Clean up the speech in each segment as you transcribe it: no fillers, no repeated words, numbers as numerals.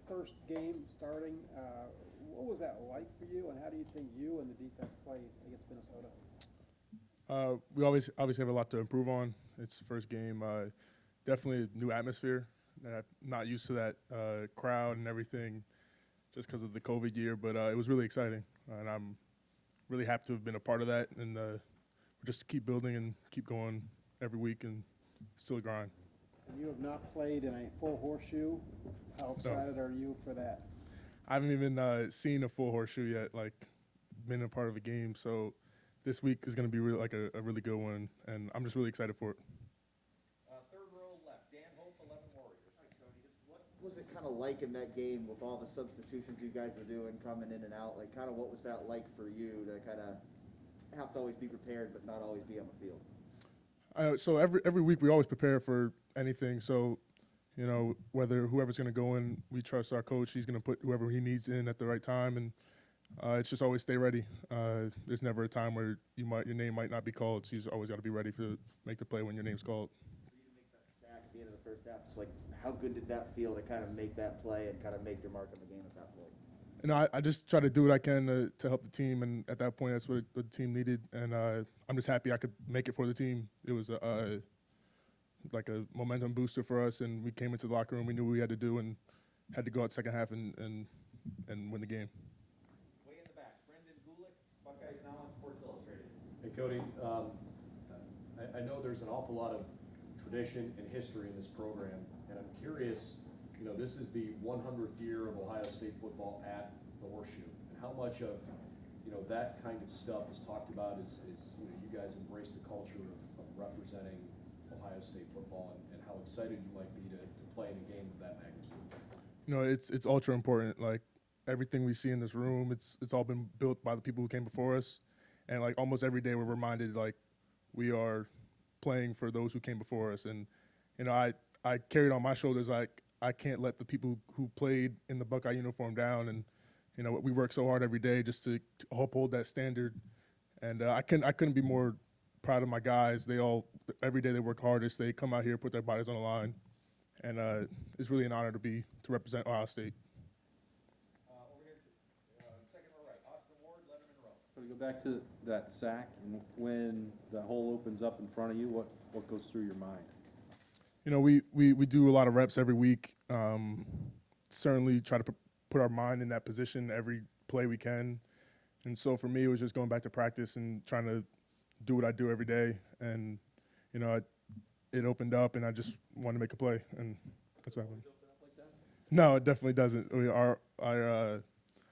First game starting, what was that like for you, and how do you think you and the defense played against Minnesota? We always obviously have a lot to improve on. It's the first game. Definitely a new atmosphere. I'm not used to that crowd and everything just because of the COVID year, but it was really exciting. And I'm really happy to have been a part of that and just keep building and keep going every week and still grind. And you have not played in a full horseshoe. How excited are you for that? I haven't even seen a full horseshoe yet, like been a part of a game. So this week is going to be really, like a really good one, and I'm just really excited for it. Third row left, Dan Hope, 11 Warriors. Hi, Cody. What was it kind of like in that game with all the substitutions you guys were doing, coming in and out? Like, kind of what was that like for you to kind of have to always be prepared but not always be on the field? So every week we always prepare for anything. So, you know, whether whoever's going to go in, we trust our coach. He's going to put whoever he needs in at the right time, and it's just always stay ready. There's never a time where your name might not be called. So you always got to be ready to make the play when your name's called. For you to make that sack at the end of the first half, just like how good did that feel to kind of make that play and kind of make your mark on the game at that point? And I just try to do what I can to help the team, and at that point, that's what the team needed. And I'm just happy I could make it for the team. It was like a momentum booster for us, and we came into the locker room. We knew what we had to do and had to go out second half and win the game. Way in the back, Brendan Gulick, BuckeyesNow on Sports Illustrated. Hey, Cody, I know there's an awful lot of tradition and history in this program, and I'm curious, you know, this is the 100th year of Ohio State football at the Horseshoe, and how much of, you know, that kind of stuff is talked about is you know, you guys embrace the culture of representing Ohio State football, and how excited you might be to play in a game of that magnitude. You know, it's ultra important. Like everything we see in this room, it's all been built by the people who came before us, and like almost every day we're reminded like we are playing for those who came before us. And you know, I carried on my shoulders like I can't let the people who played in the Buckeye uniform down. And you know, we work so hard every day just to uphold that standard. And I couldn't be more proud of my guys. They all every day they work hardest. They come out here, put their bodies on the line, and it's really an honor to represent Ohio State. Over here, second row right, Austin Ward, Letterman row. So to go back to that sack, and when the hole opens up in front of you, what goes through your mind? You know, we do a lot of reps every week. Certainly try to put our mind in that position every play we can. And so for me, it was just going back to practice and trying to do what I do every day. And, you know, it opened up, and I just wanted to make a play, and that's what happened. No, it definitely doesn't. Our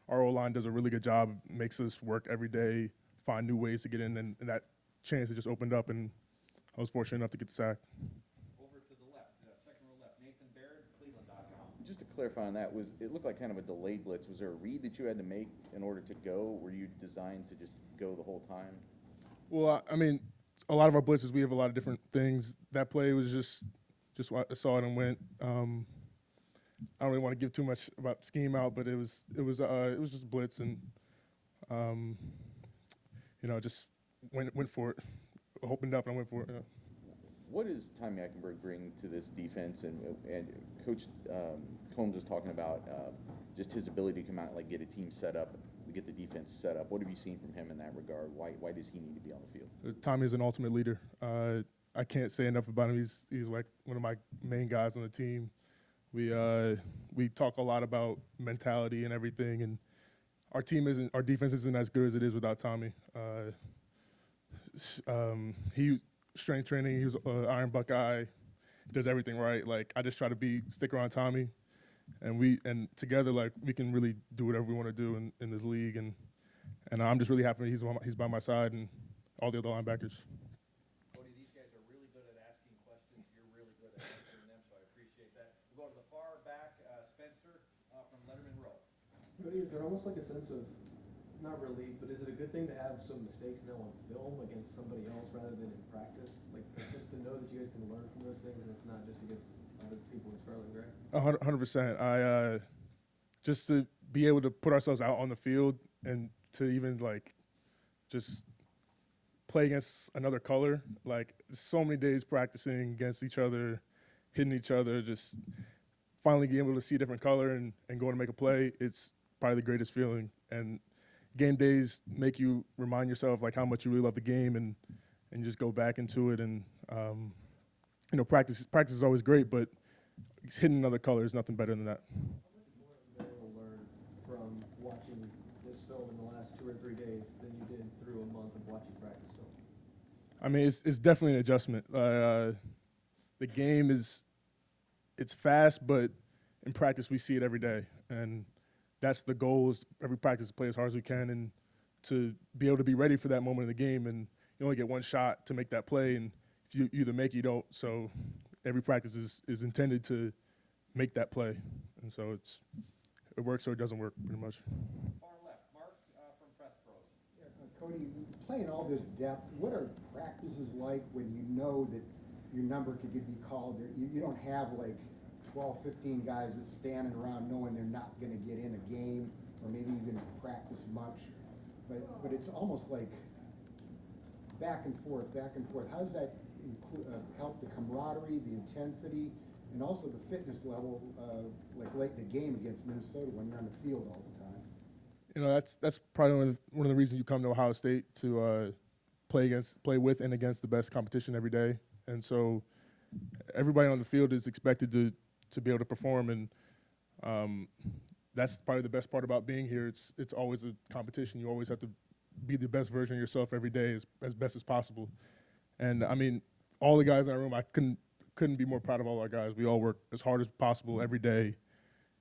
O-line does a really good job, makes us work every day, find new ways to get in, and that chance it just opened up, and I was fortunate enough to get the sack. Over to the left, second row left, Nathan Baird, Cleveland.com. Just to clarify on that, it looked like kind of a delayed blitz. Was there a read that you had to make in order to go? Were you designed to just go the whole time? Well, I mean, a lot of our blitzes, we have a lot of different things. That play was just I saw it and went. I don't really want to give too much about scheme out, but it was just a blitz, and you know, just went for it. Opened up and I went for it. Yeah. What does Tommy Eichenberg bring to this defense? And Coach Combs was talking about just his ability to come out and like get a team set up, get the defense set up. What have you seen from him in that regard? Why does he need to be on the field? Tommy is an ultimate leader. I can't say enough about him. He's like one of my main guys on the team. We talk a lot about mentality and everything, and our defense isn't as good as it is without Tommy. He strength training. He was Iron Buckeye. Does everything right. Like I just try to stick around Tommy, and together like we can really do whatever we want to do in this league. And I'm just really happy he's by my side and all the other linebackers. Cody, these guys are really good at asking questions. You're really good at answering them, so I appreciate that. We'll go to the far back, Spencer from Letterman row. Cody, is there almost like a sense of, not relief, but is it a good thing to have some mistakes now on film against somebody else rather than in practice? Like, just to know that you guys can learn from those things and it's not just against other people in Scarlet and Gray? 100%. Just to be able to put ourselves out on the field and to even like just play against another color. Like so many days practicing against each other, hitting each other, just finally being able to see a different color and going to make a play, it's probably the greatest feeling. And game days make you remind yourself like how much you really love the game and just go back into it. And practice is always great, but hitting another color is nothing better than that. How much more have you been able to learn from watching this film in the last 2 or 3 days than you did through a month of watching practice film? I mean, it's definitely an adjustment. The game it's fast, but in practice we see it every day, and that's the goal. Is every practice to play as hard as we can and to be able to be ready for that moment in the game. And you only get one shot to make that play, and if you either make it, you don't. So every practice is intended to make that play, and so it works or it doesn't work pretty much. Far left, Mark from Press Pros. Yeah, Cody, playing all this depth, what are practices like when you know that your number could be called? You don't have like 12, 15 guys that's standing around knowing they're not going to get in a game or maybe even practice much. But it's almost like back and forth, back and forth. How does that help the camaraderie, the intensity, and also the fitness level, like late in the game against Minnesota when you're on the field all the time? That's probably one of the reasons you come to Ohio State to play with and against the best competition every day. And so everybody on the field is expected to be able to perform, and that's probably the best part about being here. It's always a competition. You always have to be the best version of yourself every day as best as possible. And I mean, all the guys in our room, I couldn't be more proud of all our guys. We all work as hard as possible every day.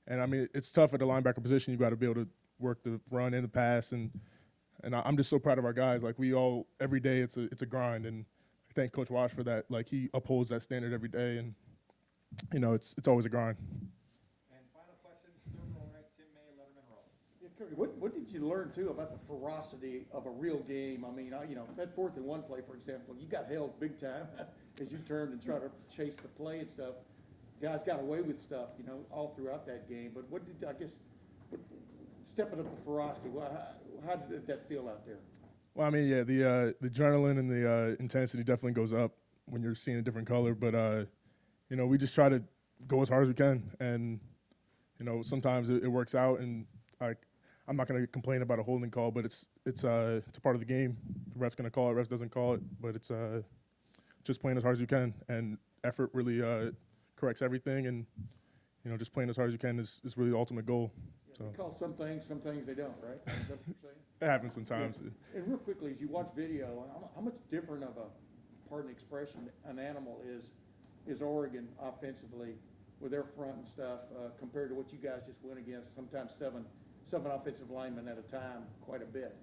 And I mean, it's tough at the linebacker position. You've got to be able to work the run and the pass, and I'm just so proud of our guys. Like we all every day, it's a grind, and I thank Coach Wash for that. Like he upholds that standard every day, and it's always a grind. And final questions, third row right, Tim May, Letterman Row. Yeah, Cody, what did you learn too about the ferocity of a real game? I mean, that 4th and 1 play, for example, you got held big time as you turned and tried to chase the play and stuff. Guys got away with stuff, all throughout that game. But stepping up the ferocity, how did that feel out there? Well, I mean, yeah, the adrenaline and the intensity definitely goes up when you're seeing a different color. But we just try to go as hard as we can, and sometimes it works out. And I'm not going to complain about a holding call, but it's a part of the game. The ref's going to call it, ref doesn't call it, but it's just playing as hard as you can, and effort really corrects everything. And just playing as hard as you can is really the ultimate goal. So They call some things they don't, right? Is that what you're saying? it happens sometimes. Yeah. And real quickly, as you watch video, how much different of pardon the expression, an animal is Oregon offensively with their front and stuff compared to what you guys just went against? Sometimes seven offensive linemen at a time, quite a bit,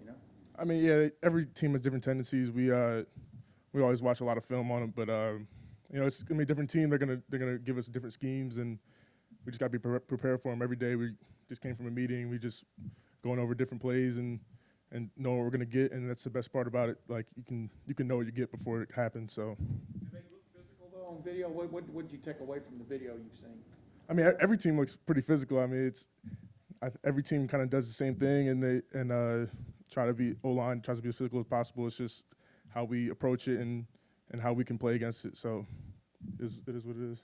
I mean, yeah, every team has different tendencies. We always watch a lot of film on them, but it's gonna be a different team. They're gonna give us different schemes, and we just gotta be prepared for them every day. We just came from a meeting. We just going over different plays and know what we're gonna get, and that's the best part about it. Like you can know what you get before it happens. So. Do they look physical though on video? What did you take away from the video you've seen? I mean, every team looks pretty physical. I mean, every team kind of does the same thing, and try to be O-line tries to be as physical as possible. It's just how we approach it and how we can play against it. So it is what it is.